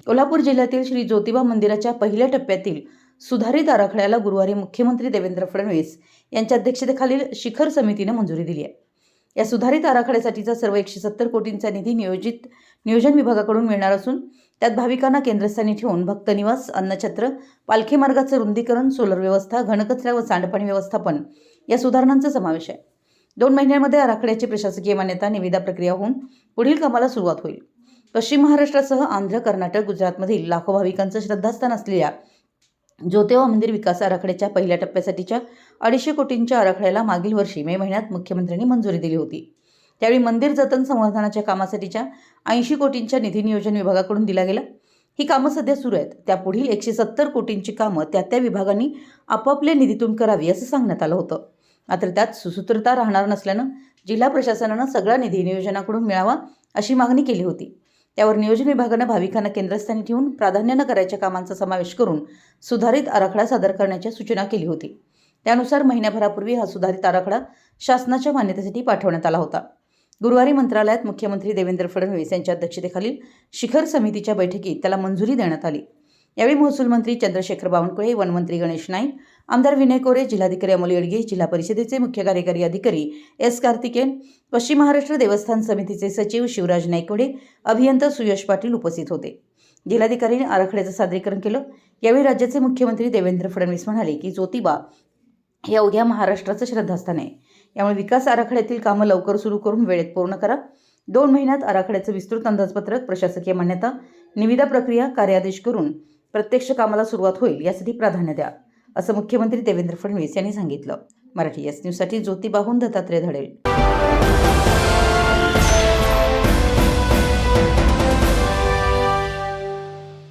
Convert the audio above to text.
कोल्हापूर जिल्ह्यातील श्री ज्योतिबा मंदिराच्या पहिल्या टप्प्यातील सुधारित आराखड्याला गुरुवारी मुख्यमंत्री देवेंद्र फडणवीस यांच्या अध्यक्षतेखालील शिखर समितीने मंजुरी दिली आहे। या सुधारित आराखड्यासाठीचा सर्व 170 कोटींचा निधी नियोजन विभागाकडून मिळणार असून त्यात भाविकांना केंद्रस्थानी ठेवून भक्तनिवास, अन्नछत्र, पालखी मार्गाचे रुंदीकरण, सोलर व्यवस्था, घनकचरा व सांडपाणी व्यवस्थापन या सुधारणांचा समावेश आहे। 2 महिन्यांमध्ये आराखड्याची प्रशासकीय मान्यता, निविदा प्रक्रिया होऊन पुढील कामाला सुरुवात होईल। पश्चिम महाराष्ट्रासह आंध्र, कर्नाटक, गुजरातमधील लाखो भाविकांचं श्रद्धास्थान असलेल्या ज्योतिबा मंदिर विकास आराखड्याच्या पहिल्या टप्प्यासाठीच्या 250 कोटींच्या आराखड्याला मागील वर्षी मे महिन्यात मुख्यमंत्र्यांनी मंजुरी दिली होती। त्यावेळी मंदिर जतन संवर्धनाच्या कामासाठीच्या 80 कोटींच्या निधी नियोजन विभागाकडून दिला गेला। ही कामं सध्या सुरू आहेत। त्या पुढील 170 कोटींची कामं त्या विभागांनी आपापल्या निधीतून करावी असं सांगण्यात आलं होतं। मात्र त्यात सुसूत्रता राहणार नसल्यानं जिल्हा प्रशासनानं सगळा निधी नियोजनाकडून मिळावा अशी मागणी केली होती। त्यावर नियोजन विभागानं भाविकांना केंद्रस्थानी ठेवून प्राधान्यानं करायच्या कामांचा समावेश करून सुधारित आराखडा सादर करण्याची सूचना केली होती। त्यानुसार महिन्याभरापूर्वी हा सुधारित आराखडा शासनाच्या मान्यतेसाठी पाठवण्यात आला होता। गुरुवारी मंत्रालयात मुख्यमंत्री देवेंद्र फडणवीस यांच्या अध्यक्षतेखालील शिखर समितीच्या बैठकीत त्याला मंजुरी देण्यात आली। यावेळी महसूल मंत्री चंद्रशेखर बावनकुळे, वनमंत्री गणेश नाईक, आमदार विनय कोरे, जिल्हाधिकारी अमोल येडगे, जिल्हा परिषदेचे मुख्य कार्यकारी अधिकारी एस कार्तिकेयन, पश्चिम महाराष्ट्र देवस्थान समितीचे सचिव शिवराज नाईकवडे, अभियंता सुयश पाटील उपस्थित होते। जिल्हाधिकाऱ्यांनी आराखड्याचं सादरीकरण केलं। यावेळी राज्याचे मुख्यमंत्री देवेंद्र फडणवीस म्हणाले की ज्योतिबा हे अवघ्या महाराष्ट्राचं श्रद्धास्थान आहे। यामुळे विकास आराखड्यातील कामं लवकर सुरू करून वेळेत पूर्ण करा। 2 महिन्यात आराखड्याचं विस्तृत अंदाजपत्रक, प्रशासकीय मान्यता, निविदा प्रक्रिया, कार्यादेश करून प्रत्यक्ष कामाला सुरुवात होईल यासाठी प्राधान्य द्या, असं मुख्यमंत्री देवेंद्र फडणवीस यांनी सांगितलं। मराठी एस न्यूजसाठी ज्योतिबाहून दत्तात्रय धडेल।